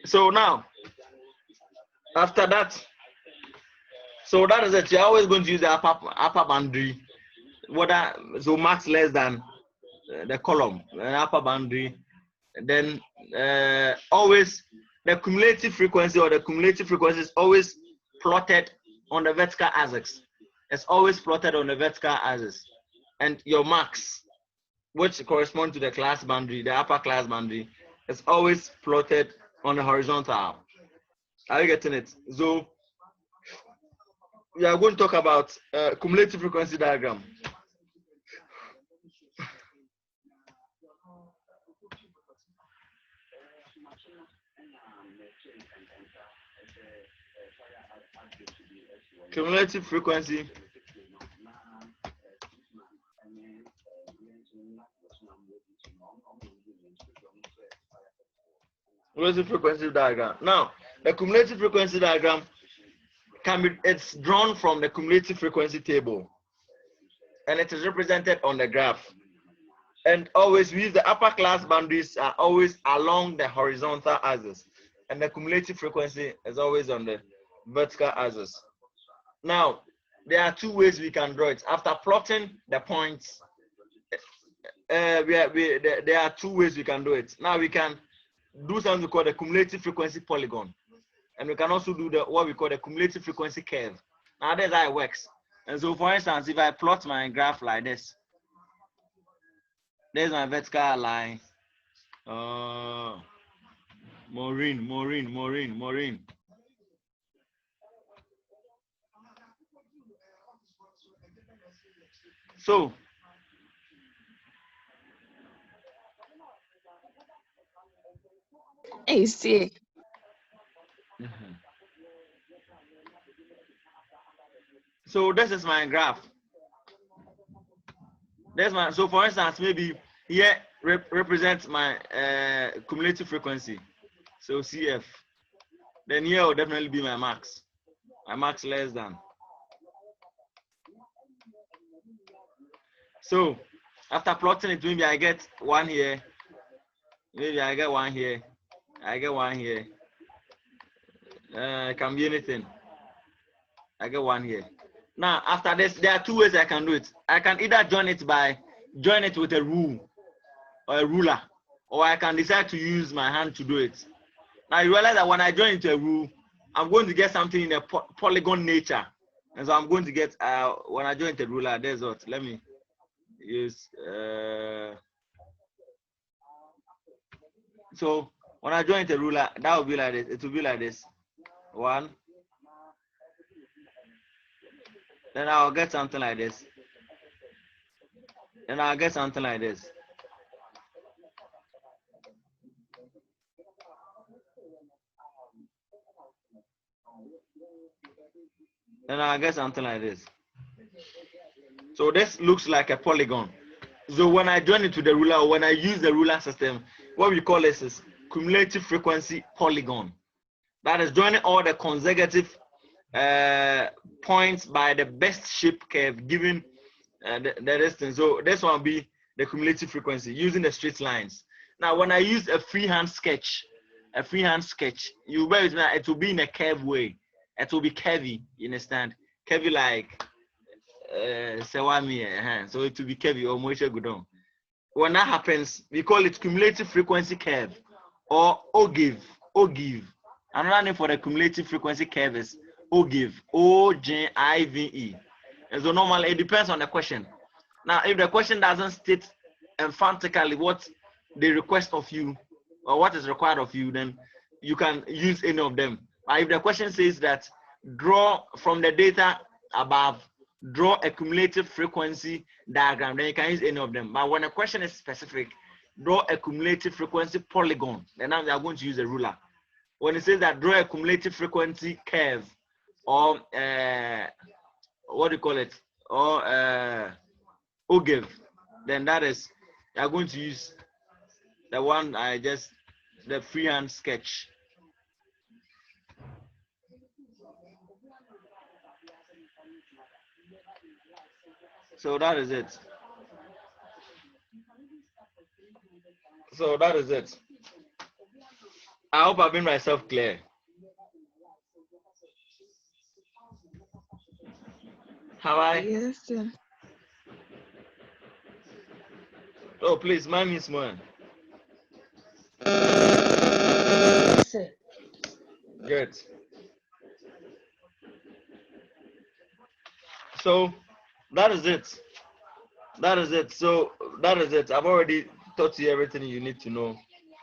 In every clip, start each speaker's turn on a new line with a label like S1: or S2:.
S1: So now, after that, so that is it. You're always going to use the upper boundary, whether so max less than the column, upper boundary. Then always the cumulative frequency or the cumulative frequency is always plotted on the vertical axis. It's always plotted on the vertical axis, and your max, which correspond to the class boundary, the upper class boundary, is always plotted on the horizontal. Are you getting it? So we are going to talk about cumulative frequency diagram. Cumulative frequency. Cumulative frequency diagram. Now, the cumulative frequency diagram it's drawn from the cumulative frequency table, and it is represented on the graph. And always we use the upper class boundaries are always along the horizontal axis, and the cumulative frequency is always on the vertical axis. Now, there are two ways we can draw it. After plotting the points, there are two ways we can do it. Now we can do something called the cumulative frequency polygon, and we can also do what we call the cumulative frequency curve. Now that's how it works. And so, for instance, if I plot my graph like this, there's my vertical line. Maureen. So
S2: I see.
S1: So this is my graph. So for instance, maybe here represents my cumulative frequency. So CF. Then here will definitely be my max. My max less than. So after plotting it, maybe I get one here. Maybe I get one here. I get one here. It can be anything. I get one here. Now after this, there are two ways I can do it. I can either join it with a rule or a ruler, or I can decide to use my hand to do it. Now you realize that when I join into a rule, I'm going to get something in a polygon nature, and so I'm going to get when I join into a ruler. There's what. Let me use. So when I join into a ruler, that will be like this. It will be like this. One. Then I'll get something like this. Then I'll get something like this. Then I'll get something like this. So this looks like a polygon. So when I join it to the ruler, or when I use the ruler system, what we call this is cumulative frequency polygon. That is joining all the consecutive points by the best shape curve given the distance. So this one will be the cumulative frequency using the straight lines. Now, when I use a freehand sketch, you bear with me, it will be in a curve way. It will be curvy, you understand? Curvy like Sewami, so it will be curvy or Moishe Gudon. When that happens, we call it cumulative frequency curve or ogive. Another name for the cumulative frequency curve is ogive, OGIVE. And so normally it depends on the question. Now, if the question doesn't state emphatically what they request of you or what is required of you, then you can use any of them. But if the question says that draw from the data above, draw a cumulative frequency diagram, then you can use any of them. But when a question is specific, draw a cumulative frequency polygon, then now we are going to use a ruler. When it says that draw a cumulative frequency curve or what do you call it, or ogive, then that is you are going to use the one the freehand sketch. So that is it. I hope I've made myself clear. Have I?
S2: Yes, sir.
S1: Oh, please, mind me small.
S2: Yes, sir.
S1: Good. So that is it. That is it. So that is it. I've already taught you everything you need to know.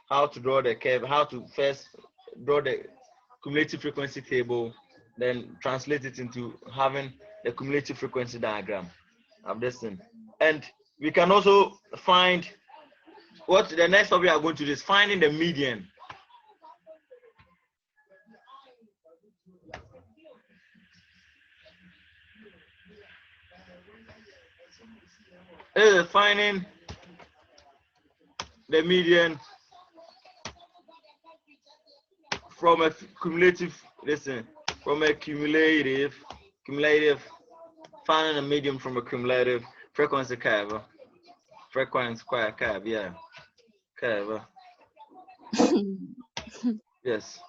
S1: How to draw the curve, how to first draw the cumulative frequency table, then translate it into having the cumulative frequency diagram of this thing. And we can also find what the next topic we are going to do is finding the median. Finding the median from a cumulative, listen, from a cumulative, finding a median from a cumulative frequency curve. Frequency curve, yeah. Curve. Yes.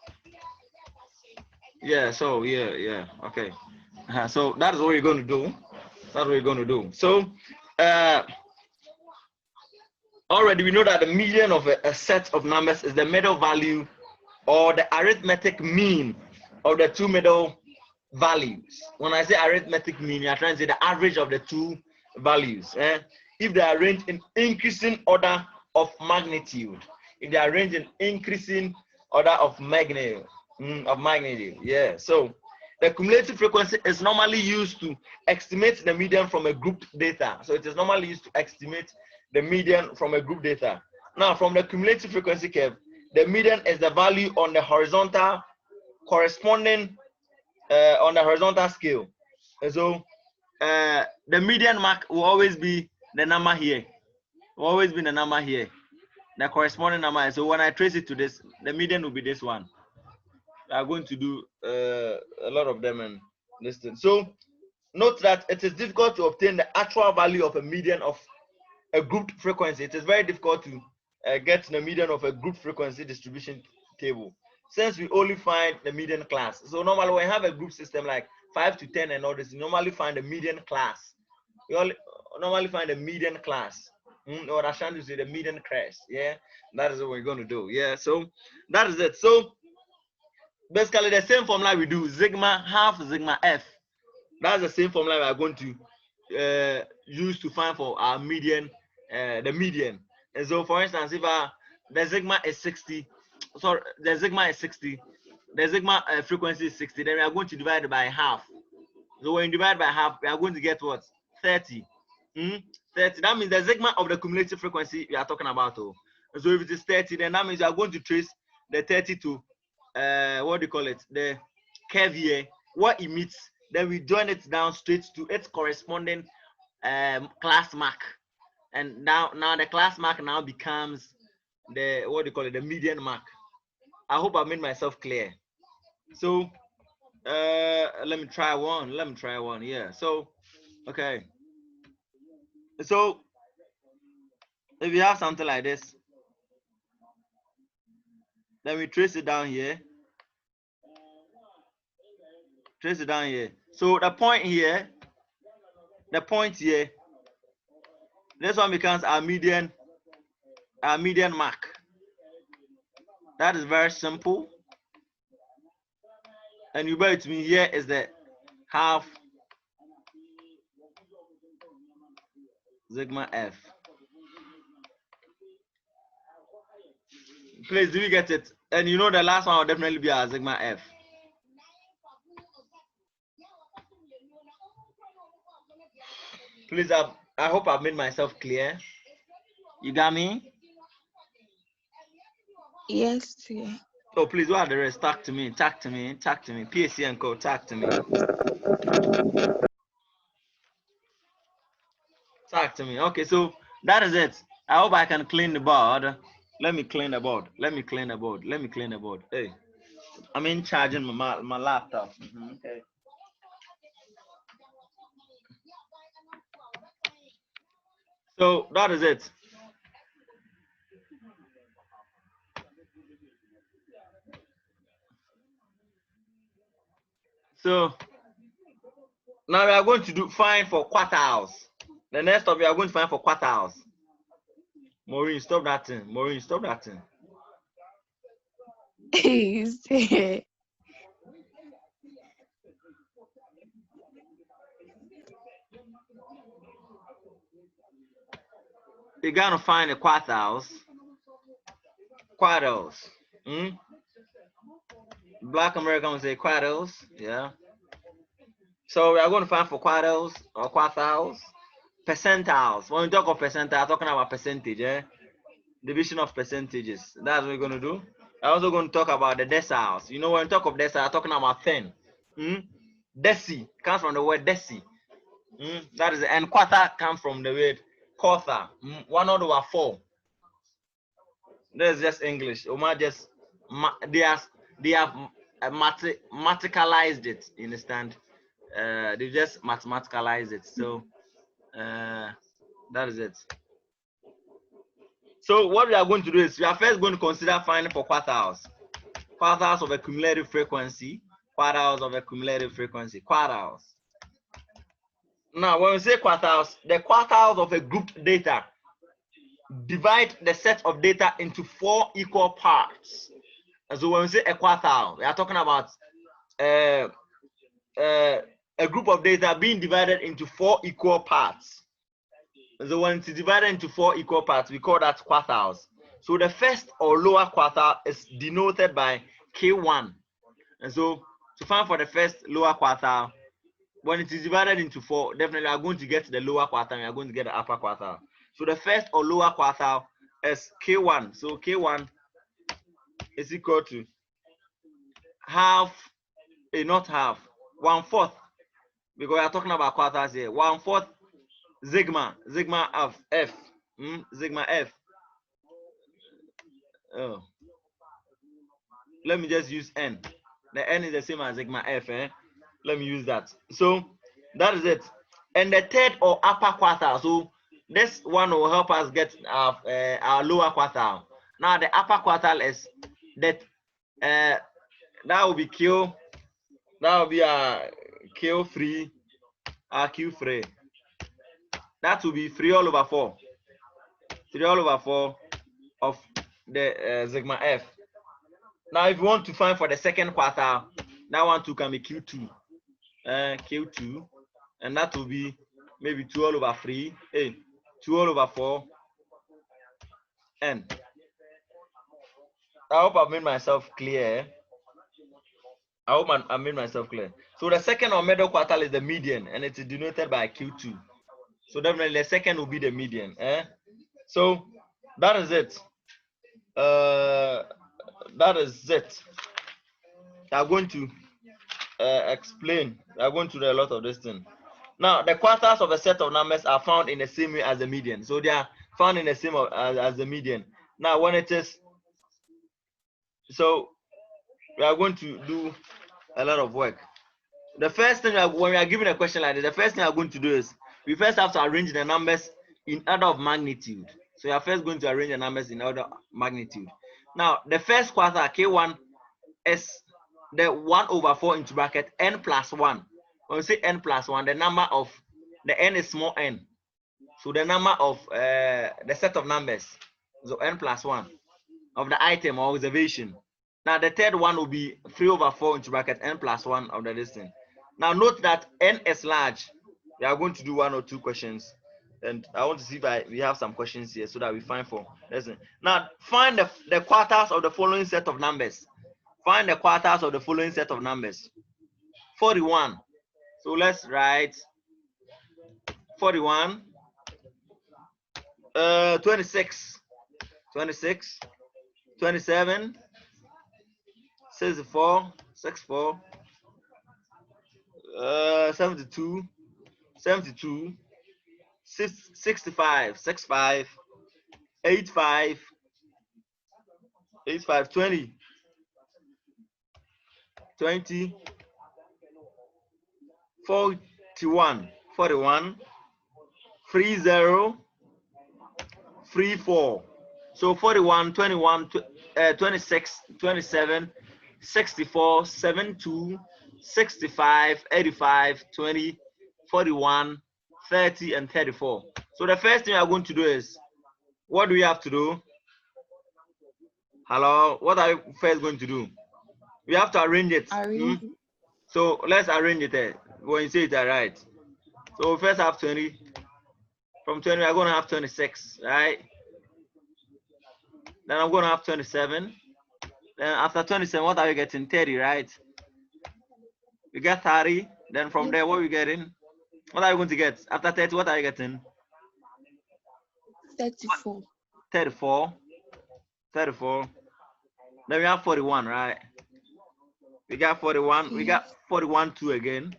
S1: Yeah, so yeah, okay. So that is what you're going to do. That's what you're going to do. So already we know that the median of a set of numbers is the middle value or the arithmetic mean of the two middle values. When I say arithmetic mean, you're trying to say the average of the two values. If they are arranged in increasing order of magnitude, if they are arranged in increasing order of magnitude, yeah. So the cumulative frequency is normally used to estimate the median from a group data. So it is normally used to estimate the median from a group data. Now, from the cumulative frequency curve, the median is the value on the horizontal corresponding on the horizontal scale. And so the median mark will always be the number here. Will always be the number here. The corresponding number. So when I trace it to this, the median will be this one. We are going to do a lot of them and this thing. So note that it is difficult to obtain the actual value of a median of a grouped frequency. It is very difficult to get the median of a group frequency distribution table, since we only find the median class. So normally when you have a group system like 5 to 10 and all this, you normally find the median class. You normally find the median class. Or I to say the median class. Yeah, that is what we're going to do. Yeah, so that is it. So basically the same formula we do, sigma half sigma f. That's the same formula we are going to use to find for our median, the median. And so for instance, if the sigma is 60, sorry, the sigma is 60, the sigma frequency is 60, then we are going to divide it by half. So when you divide by half, we are going to get what? 30. 30. That means the sigma of the cumulative frequency we are talking about. Oh. So if it is 30, then that means you are going to trace the 30 to what do you call it? The curve here, what emits. Then we join it down straight to its corresponding class mark. And now the class mark now becomes the what do you call it? The median mark. I hope I made myself clear. So let me try one. Yeah. So okay. So if you have something like this, then we trace it down here. Trace it down here. So the point here, this one becomes our median mark. That is very simple. And you bear it to me, here is the half sigma f. Please, do you get it? And you know the last one will definitely be our sigma f. Please, I hope I've made myself clear. You got me?
S2: Yes, sir.
S1: Oh, please, what are the rest? Talk to me. PSC and Co. Talk to me. Talk to me. Okay, so that is it. I hope I can clean the board. Let me clean the board. Hey, I'm in charging my laptop. Okay. So that is it. So now we are going to find for quartiles. The next step we are going to find for quartiles. Maureen, stop that thing. Maureen, stop that thing.
S2: You say.
S1: You're gonna find the quartiles. Quartiles. Black American would say quartiles. Yeah. So we are going to find for quartiles or quartiles. Percentiles. When we talk of percentile, talking about percentage, division of percentages. That's what we're going to do. I'm also going to talk about the deciles. You know, when we talk of deciles, talking about 10. Deci comes from the word deci. That is, and quarter comes from the word quarter. 1/4. That's just English. Omar just they have mathematicalized it. You understand? They just mathematicalized it. So that is it. So what we are going to do is we are first going to consider finding for quartiles. Quartiles of a cumulative frequency. Quartiles of a cumulative frequency. Quartiles. Now, when we say quartiles, the quartiles of a grouped data divide the set of data into 4 equal parts. And so when we say a quartile, we are talking about a group of data being divided into 4 equal parts. And so when it's divided into 4 equal parts, we call that quartiles. So the first or lower quartile is denoted by K1. And so to find for the first lower quartile, when it is divided into 4, definitely we are going to get the lower quartile, we are going to get the upper quartile. So the first or lower quartile is K1. So K1 is equal to half, not half, 1/4, because we are talking about quartiles here. 1/4 sigma of F. Sigma F. Oh. Let me just use N. The N is the same as sigma F. Let me use that. So that is it. And the third or upper quartile. So this one will help us get our lower quartile. Now the upper quartile is that that will be Q. That will be Q3. Q3. That will be 3/4. 3/4 of the sigma F. Now, if you want to find for the second quartile, that one too can be Q2. Q2, and that will be maybe 2/3. 2/4 N. I hope I've made myself clear. I hope I made myself clear. So the second or middle quartile is the median, and it is denoted by Q2. So definitely the second will be the median. So that is it. That is it. I'm going to explain. I'm going to do a lot of this thing. Now, the quartiles of a set of numbers are found in the same way as the median. So they are found in the same as the median. Now, when it is, so we are going to do a lot of work. The first thing, when we are given a question like this, the first thing we are going to do is we first have to arrange the numbers in order of magnitude. So we are first going to arrange the numbers in order of magnitude. Now, the first quartile, K1, is the 1/4 into bracket n plus 1. When we say n plus 1, the number of the n is small n. So the number of the set of numbers, so n plus 1 of the item or observation. Now the third one will be 3/4 into bracket n plus 1 of the distance. Now note that n is large. We are going to do 1 or 2 questions, and I want to see if we have some questions here so that we find for lesson. Now find the quartiles of the following set of numbers. Find the quartiles of the following set of numbers. 41. So let's write 41. 26. 26. 27. 64. 64. 72. 72. 65. 65. 85. 85. 20. 20. 41. 41. 30. 34. So 41, 21, 26, 27, 64, 72, 65, 85, 20, 41, 30, and 34. So the first thing we are going to do is, what do we have to do? Hello, what are you first going to do? We have to arrange it.
S2: Arrange.
S1: So let's arrange it there. When you say it right. So we first have 20. From 20, we are going to have 26, right? Then I'm going to have 27. Then after 27, what are we getting? 30, right? We get 30. Then from there, what are we getting? What are we going to get? After 30, what are you getting?
S2: 34.
S1: 34. 34. Then we have 41, right? We got 41.
S2: Okay.
S1: We got 41, 2 again.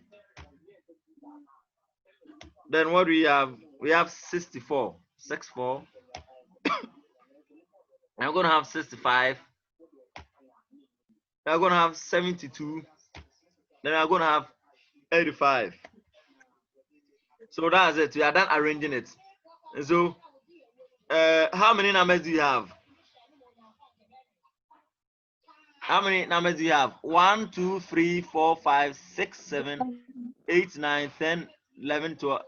S1: Then what do we have? We have 64. 64. I'm going to have 65. We're going to have 72. Then we're going to have 85. So that's it. We are done arranging it. And so, how many numbers do you have? How many numbers do you have? 1, 2, 3, 4, 5, 6, 7, 8, 9, 10, 11, 12,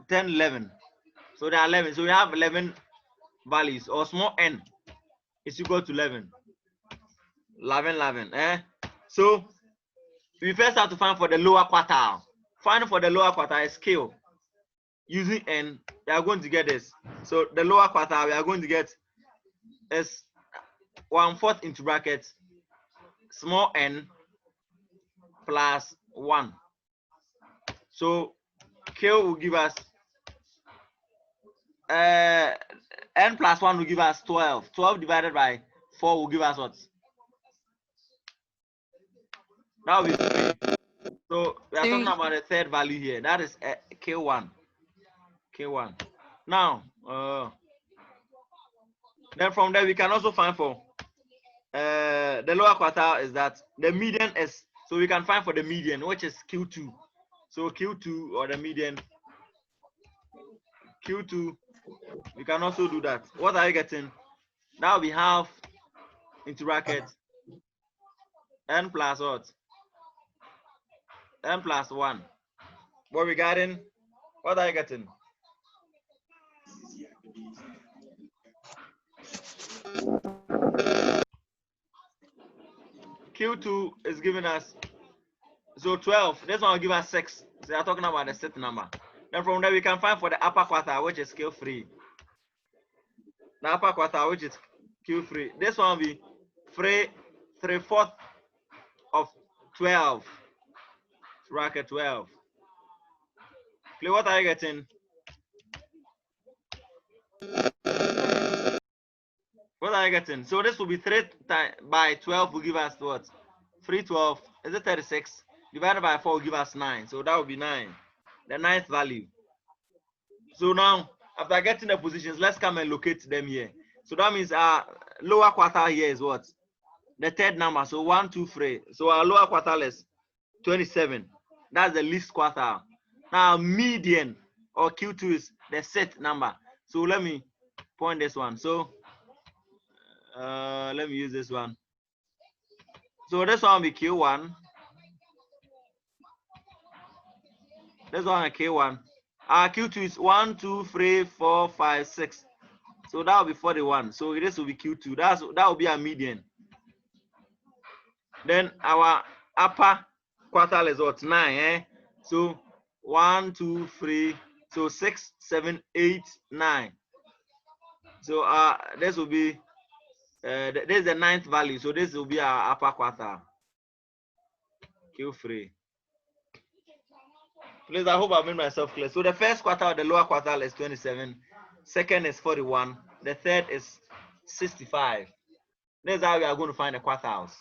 S1: 10, 11. So there are 11. So we have 11 values, or small n is equal to 11. 11, 11. So we first have to find for the lower quartile. Find for the lower quartile scale. Using n, we are going to get this. So the lower quartile, we are going to get is 1/4 into brackets small n plus 1. So K will give us n plus 1 will give us 12. 12 divided by 4 will give us what? That will be 3. So we are talking about the third value here. That is K1. K1. Now, then from there we can also find for the lower quartile is that the median is, so we can find for the median, which is Q2. So Q2 or the median, Q2, we can also do that. What are you getting? Now we have into brackets n plus what? N plus 1. What we getting? What are you getting? Q2 is giving us, so 12. This one will give us 6. So they are talking about the set number. Then from there we can find for the upper quartile, which is Q3. The upper quartile, which is Q3. This one will be 3/4 of 12. Bracket 12. Play, what are you getting? What are you getting? So this will be 3 by 12 will give us what? 3/12. Is it 36? Divided by 4 will give us 9. So that will be 9. The ninth value. So now, after getting the positions, let's come and locate them here. So that means our lower quartile here is what? The third number. So 1, 2, 3. So our lower quartile is 27. That's the least quartile. Now median or Q2 is the set number. So let me point this one. So let me use this one. So this one will be Q1. This one is K1. Our Q2 is 1, 2, 3, 4, 5, 6. So that will be 41. So this will be Q2. That will be our median. Then our upper quartile is what? 9. So 1, 2, 3. So 6, 7, 8, 9. So this will be this is the ninth value. So this will be our upper quartile. Q3. Please, I hope I've made myself clear. So the first quartile, the lower quartile is 27. Second is 41. The third is 65. This is how we are going to find the quartiles.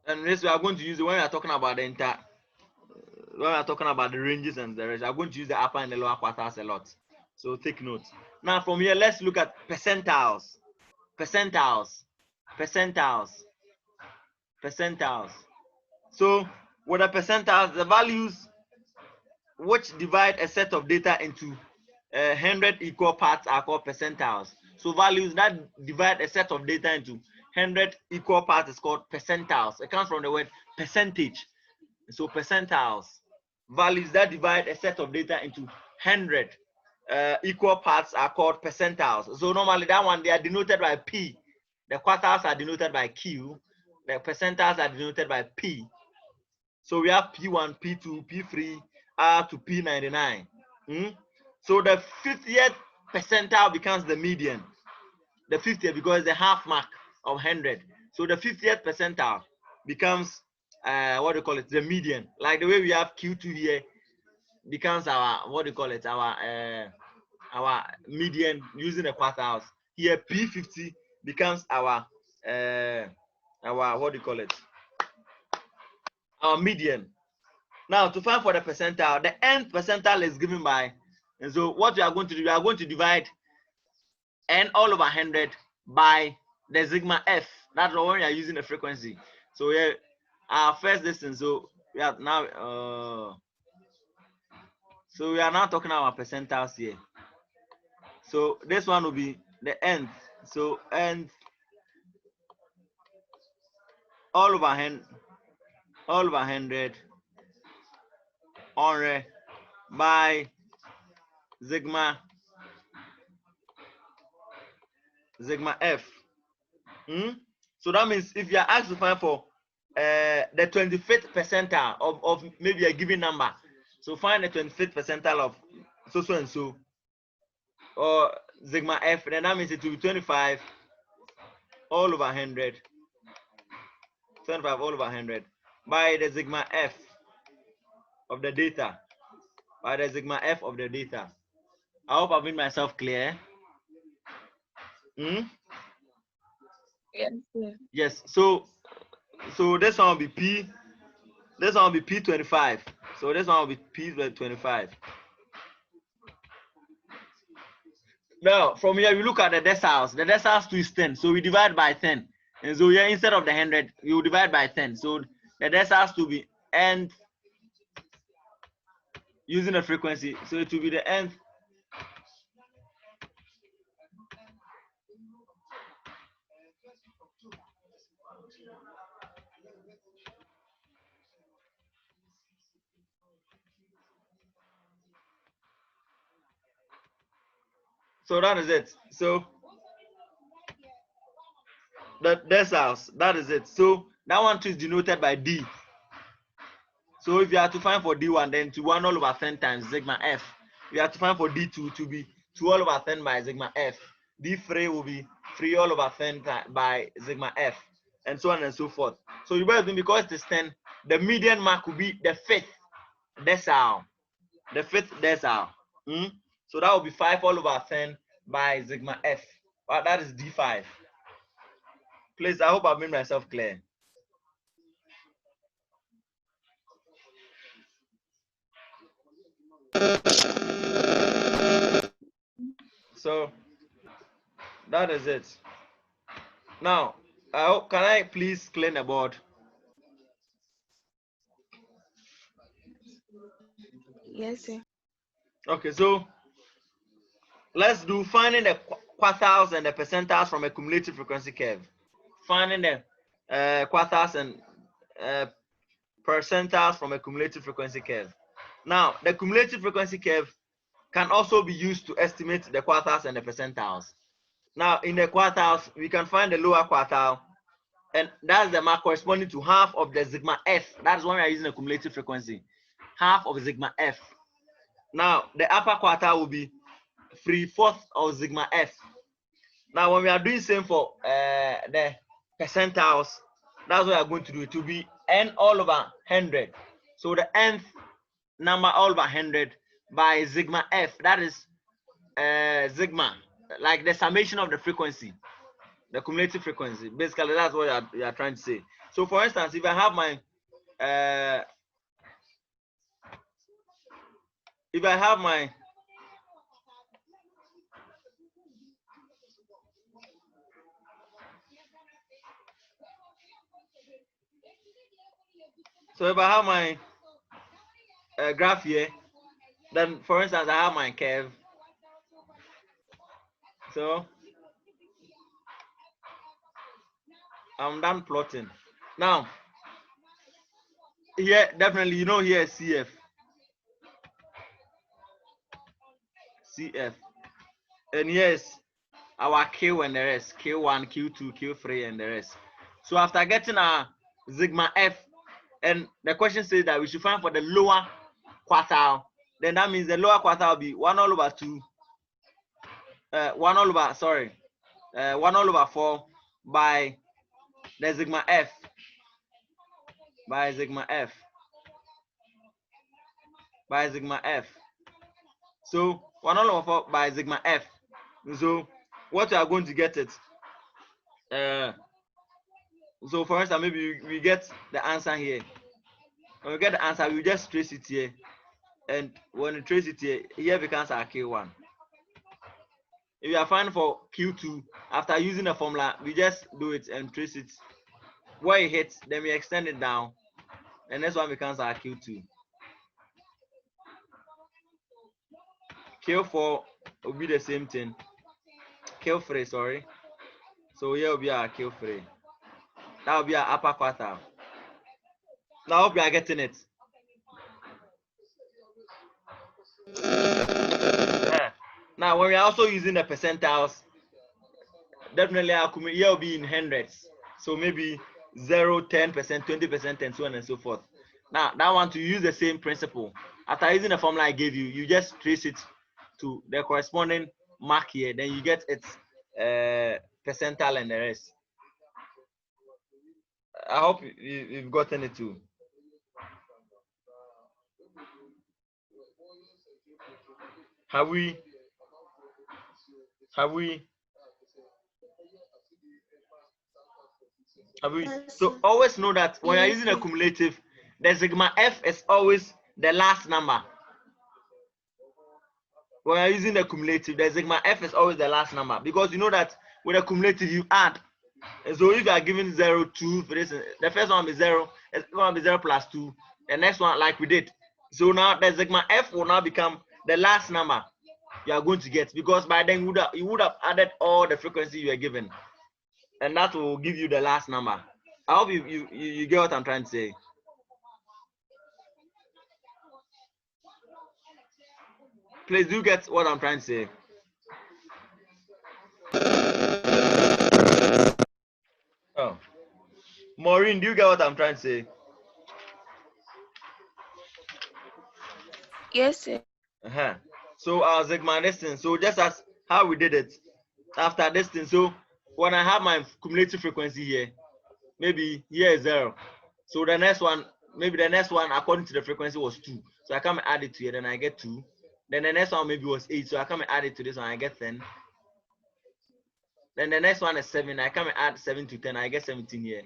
S1: And this we are going to use it when we are talking about the when we are talking about the ranges and the rest. We are going to use the upper and the lower quartiles a lot. So take note. Now from here, let's look at percentiles. Percentiles. Percentiles. Percentiles. So with the percentiles, the values which divide a set of data into 100 equal parts are called percentiles. So values that divide a set of data into 100 equal parts is called percentiles. It comes from the word percentage. So percentiles. Values that divide a set of data into 100 equal parts are called percentiles. So normally that one, they are denoted by P. The quartiles are denoted by Q. The percentiles are denoted by P. So we have P1, P2, P3, R to P99. So the 50th percentile becomes the median. The 50th, because it's the half mark of 100. So the 50th percentile becomes what do you call it? The median. Like the way we have Q2 here becomes our what do you call it? Our median using the quartiles. Here P50 becomes our what do you call it? Our median. Now to find for the percentile, the nth percentile is given by, and so what we are going to do, we are going to divide n all over 100 by the sigma f. That's when we are using the frequency. So here, our first distance. So we are now so we are now talking about percentiles here. So this one will be the nth. So nth all over 100 by sigma f. So that means if you are asked to find for the 25th percentile of maybe a given number, so find the 25th percentile of so and so, or sigma f, then that means it will be 25 all over 100, 25 all over 100 by the sigma f of the data, by the sigma f of the data. I hope I've made myself clear.
S2: Yes, sir.
S1: Yes. So this one will be P. This one will be P25. So this one will be P25. Now from here we look at the deciles. The deciles to is 10. So we divide by 10. And so here instead of the 100, you divide by 10. So the deciles to be nth using the frequency. So it will be the nth. So that is it. So the deciles, that is it. So that one too is denoted by D. So if you have to find for D1, then to 1 all over 10 times sigma F. You have to find for D2 to be 2 all over 10 by sigma F. D3 will be 3 all over 10 by sigma F, and so on and so forth. So you better think because it is 10, the median mark will be the fifth decile. The fifth decile. So that will be 5 all over 10 by sigma F. Well, that is D5. Please, I hope I've made myself clear. So that is it. Now, can I please clean the board?
S2: Yes, sir.
S1: Okay, so let's do finding the quartiles and the percentiles from a cumulative frequency curve. Finding the quartiles and percentiles from a cumulative frequency curve. Now, the cumulative frequency curve can also be used to estimate the quartiles and the percentiles. Now, in the quartiles, we can find the lower quartile, and that's the mark corresponding to half of the sigma f. That's when we are using the cumulative frequency, half of sigma f. Now, the upper quartile will be 3/4 of sigma f. Now, when we are doing same for the percentiles, that's what we are going to do. It will be n all over 100. So the nth number all over 100 by sigma f. That is sigma, like the summation of the frequency, the cumulative frequency. Basically, that's what you are trying to say. So, for instance, if I have my so if I have my graph here, Then, for instance, I have my curve. So I'm done plotting. Now, here, definitely, you know, here is CF. CF. And yes, our Q and the rest. Q1, Q2, Q3, and the rest. So after getting our sigma F, and the question says that we should find for the lower quartile, then that means the lower quartile will be 1 all over 2, 1 all over, sorry, 1 all over 4 by the sigma F, by sigma F, by sigma F. So 1 all over 4 by sigma F. So what you are going to get it, so for instance, maybe we get the answer here. When we get the answer, we just trace it here. And when you trace it here becomes our Q1. If you are finding for Q2, after using the formula, we just do it and trace it. Where it hits, then we extend it down. And this one becomes our Q2. Q4 will be the same thing. Q3, sorry. So here will be our Q3. That will be our upper quartile. Now I hope you are getting it. Now when we are also using the percentiles, definitely our here will be in hundreds. So maybe 0, 10%, 20%, and so on and so forth. Now that one, to use the same principle. After using the formula I gave you, you just trace it to the corresponding mark here. Then you get its percentile and the rest. I hope you've gotten it too. Have we? So always know that when you're using a cumulative, the sigma F is always the last number. When you're using the cumulative, the sigma F is always the last number, because you know that with a cumulative you add. And so if you are given 0, 2, for instance, the first one will be 0, the second one will be 0 plus 2, the next one like we did. So now the sigma F will now become the last number you are going to get, because by then you would have added all the frequency you were given, and that will give you the last number. I hope you get what I'm trying to say. Please do get what I'm trying to say. Oh, Maureen, do you get what I'm trying to say?
S2: Yes, sir.
S1: So our sigma distance. So just as how we did it after distance. So when I have my cumulative frequency here, maybe here is 0. So the next one, maybe the next one according to the frequency was 2. So I come and add it to here, then I get 2. Then the next one maybe was 8. So I come and add it to this one, I get 10. Then the next one is 7. I come and add 7 to 10, I get 17 here.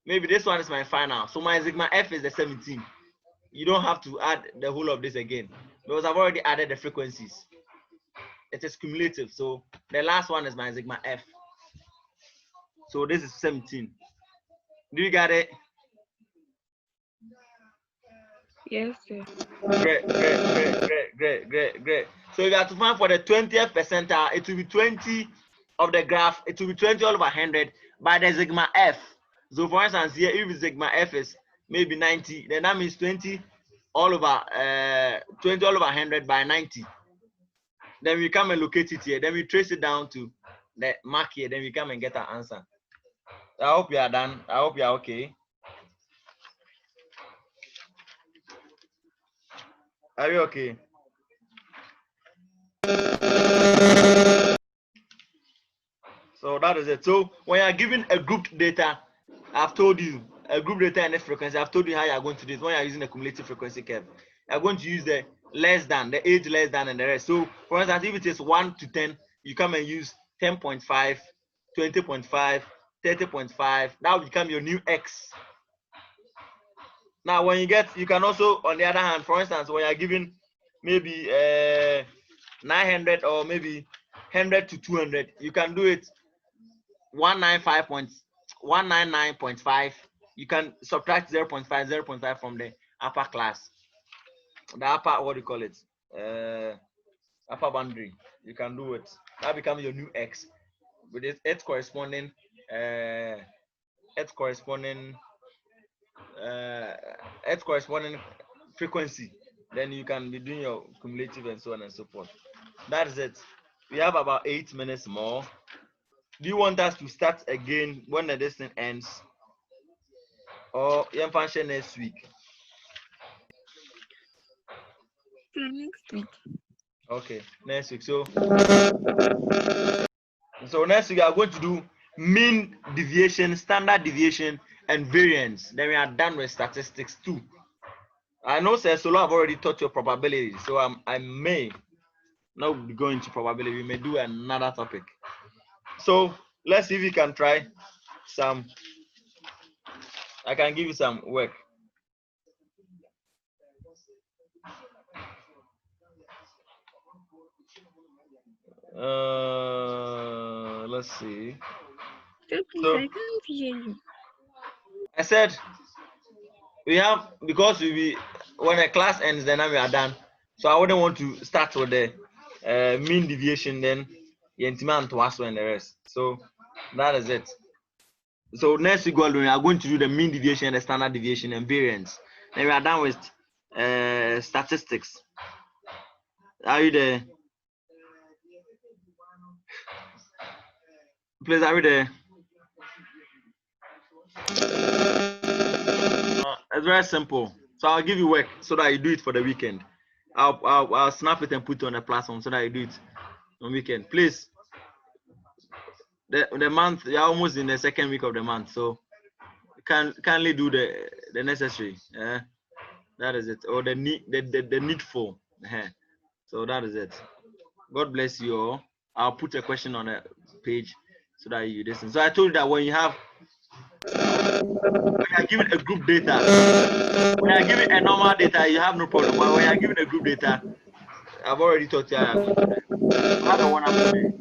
S1: Maybe this one is my final. So my sigma F is the 17. You don't have to add the whole of this again, because I've already added the frequencies. It is cumulative. So the last one is my sigma F. So this is 17. Do you got it?
S2: Yes, sir.
S1: Great. So if you have to find for the 20th percentile, it will be 20 of the graph. It will be 20 all over 100 by the sigma F. So for instance, here, if the sigma F is maybe 90, then that means 20 all over 100 by 90. Then we come and locate it here. Then we trace it down to the mark here. Then we come and get our answer. I hope you are done. I hope you are okay. Are you okay? So that is it. So when you are given a grouped data, I've told you a group data and its frequency. I've told you how you are going to do it. When you are using a cumulative frequency curve, you are going to use the less than, the age less than, and the rest. So for instance, if it is 1 to 10, you come and use 10.5, 20.5, 30.5. That will become your new X. Now when you can also, on the other hand, for instance, when you are given maybe 900 or maybe 100 to 200, you can do it 199.5. You can subtract 0.5 from the upper class, the upper, what do you call it, upper boundary. You can do it. That becomes your new x with its corresponding frequency. Then you can be doing your cumulative and so on and so forth. That is it. We have about 8 minutes more. Do you want us to start again when the distance ends, or function next week?
S2: Next week.
S1: Okay, next week. So next week we are going to do mean deviation, standard deviation, and variance. Then we are done with statistics too. I know Sir Solo have already taught your probability, so I may not be going to probability. We may do another topic. So let's see if we can try some. I can give you some work. Let's see.
S2: So, I can't hear you.
S1: I said we have, because when a class ends, then we are done. So I wouldn't want to start with the mean deviation, then and the rest. So that is it. So next week we are going to do the mean deviation, the standard deviation, and variance. Then we are done with statistics. Are you there? Please, are you there? It's very simple. So I'll give you work so that you do it for the weekend. I'll snap it and put it on the platform so that you do it on weekend. Please. The month, you're almost in the second week of the month, so kindly do the necessary. That is it. Or the needful. So that is it. God bless you all. I'll put a question on a page so that you listen. So I told you that when you are given a group data, when you are given a normal data, you have no problem. But when you are given a group data, I've already taught you how to do that. Have a wonderful day.